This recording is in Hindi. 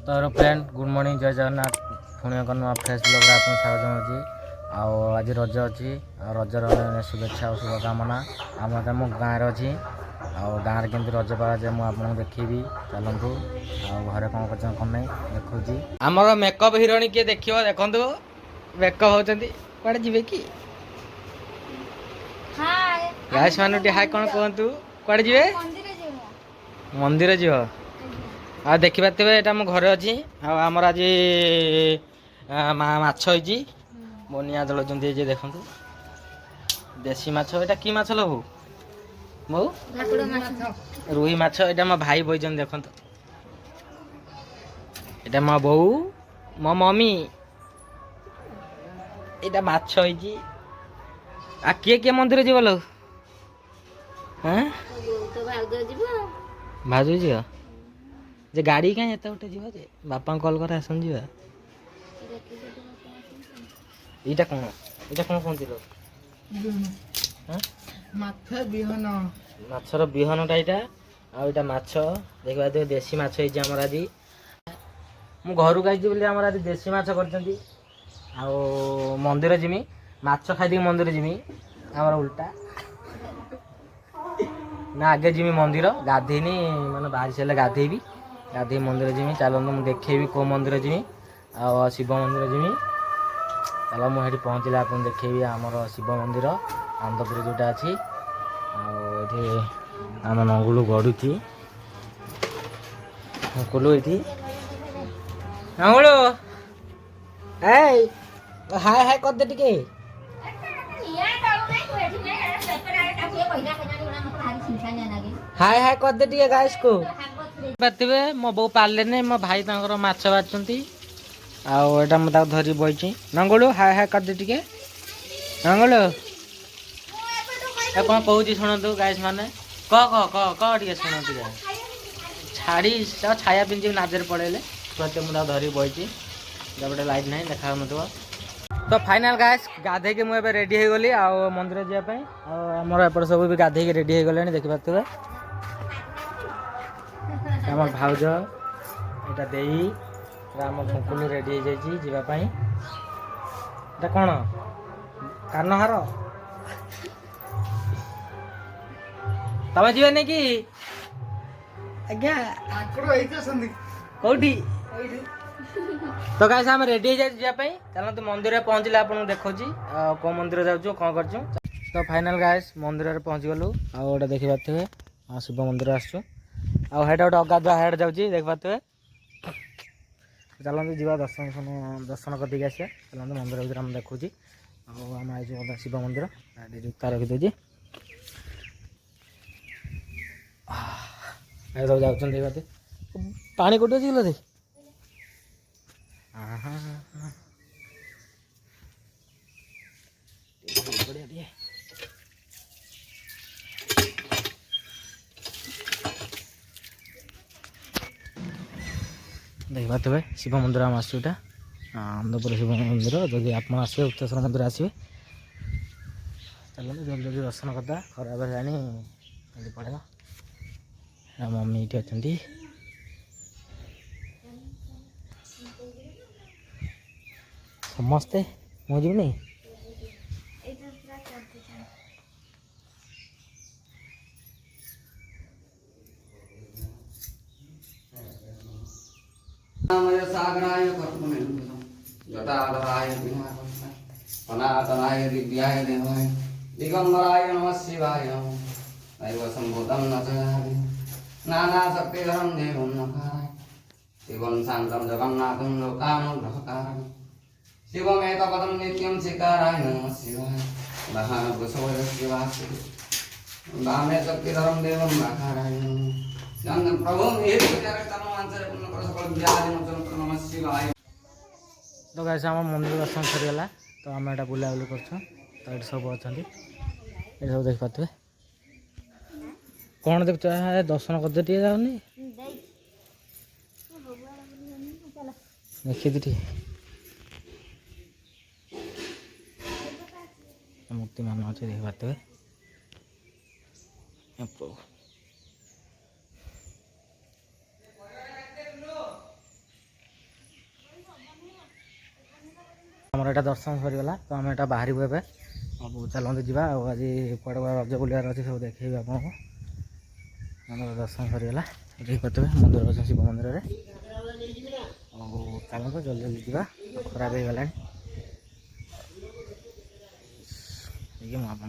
तो फ्रेंड गुड मॉर्निंग जय जगन्नाथ पुणी एक नुआ फ्रेश ब्लॉग आप स्वागत जनाऊँगी। आज रज अच्छी रजर शुभेच्छा और शुभकामना आम मो गाँव अच्छी गाँव में केमती रज पाला जाए मुझे देखी चलतु घरे कौन कर कौन नहीं देखुची आमर मेकअप हिरोणी किए देख देखु मेकअप होती कड़े जी कि गाइस मानुटी हाय कौन कहतु कड़े जी मंदिर जीव आ देखी पारे यहाँ मो घरे अच्छी आमर आज माछ होती बनिया दौरान देखु देसी माछ यहाँ कि माछ लो मो रुही माछ यहाँ मो भाई बही देखु यहाँ मो बो मो मम्मी यहाँ माछ होती आ किए किए मंदिर जीव लो हाँ भाजु जी जे गाड़ी कहीं एत गोटे जीव जे बापा कल कर आसन जीवा इटा कौन कहती लो माछर बिहनटा यहाँ आटा माछ देखा देसी माछ होती आमर आज मु घर को आई आम आज देसी माछ कर मंदिर जिमी माछ खाई मंदिर जिमी आमर उल्टा ना आगे जिमी मंदिर गाधेनी मैंने बाहर सारे गाधेबी गाधे मंदिर जिमी चलते मुझे देखेबी कौ मंदिर जिमी आ शिव मंदिर जिमी चलो मुझे पहुँचले आप देखेबी आमर शिव मंदिर आनंदपुर जोटा अच्छी आम नंगुलू गड़ुची नंगुलू ये नंगुलू हाय हाय कर दे टिके हाय हाय कर दे टिके गाइस को पारे मो बो पारे मो भाई माछ बाछुंती आटा मुझे धरी बही नंगुलू हाय हाय कर दे टिके नंगुलू कौन कहूँ शुणु गाइस मैंने कह टे शुणु छाड़ी छाया पिंधि नाजर पड़ेले छुआते मुझे धरी बही जब लाइट ना देखा न तो फाइनाल गाइस गाधे के मुझे रेडी हो गली मंदिर जावाई आमर एपट सब भी गाधे रेडी हो गले देखी पारे आम भाउज यहाँ दे आम फुंकुलू रेडी हो जावाई এটা कौन कानहार तमें जीवे नहीं कि आज्ञा कौटी तो गाइस आम रेडी हो जाए चलते मंदिर में पहुँचले आपको देखो कौ मंदिर जाऊँ कौन कर तो फाइनाल गाइस मंदिर में पहुँच गलु आगे देखी पारे शिव मंदिर आसु आठ गोटे अगाधुआ हेड जाऊँगी देख पारे चलते जा दर्शन करके आसा चलते मंदिर भर आम देखुची आम आई शिव मंदिर जुता रखीदे सब जाते पानी कौटे अच्छी गल देख पारे शिव मंदिर आम आसटा आनंदपुर शिव मंदिर जदि आप आसवे उत्तेश्वर मंदिर आसवे चलो जल्दी जल्दी दर्शन करदा खराब है पड़ेगा मम्मी ये अच्छा समस्ते मुझे नहीं सागराय जटाधराय अनाथनाय दिव्याय देवाय दिगंबराय नमः शिवाय दैव संभूतं नचयामि नाना शक्तिधरं देवं नकाराय शिवं शान्तं जगन्नाथं लोकानुग्रहकारं शिवमेकपदं नित्यं शिकाराय नमः शिवाय महानवृषभो शिवासि वामे शक्तिधरं देवं नकाराय प्रभु तो कैसे आम मंदिर दर्शन सरीगला तो आम यहाँ बुलाबुली कर सब अच्छा ये सब देख पारे कौन देख दर्शन करते टे जाऊनी देखी मूर्ति मान अच्छे देख पारे ଆମର ଏଇଟା ଦର୍ଶନ ସରିଗଲା ତ ଆମେ ଏଇଟା ବାହାରିବୁ ଏବେ ଆଉ ଚାଲନ୍ତୁ ଯିବା ଆଉ ଆଜି କୁଆଡ଼େ କୁଆଡ଼େ ରଜ ବୁଲିବାର ଅଛି ସବୁ ଦେଖେଇବି ଆପଣଙ୍କୁ। ଆମର ଦର୍ଶନ ସରିଗଲା ଦେଖିପାରୁଥିବେ ମନ୍ଦିର ଅଛି ଶିବ ମନ୍ଦିରରେ ଆଉ ଚାଲନ୍ତୁ ଜଲ୍ଦି ଜଲ୍ଦି ଯିବା ଖରାପ ହେଇଗଲାଣି। ମୁଁ ଆପଣ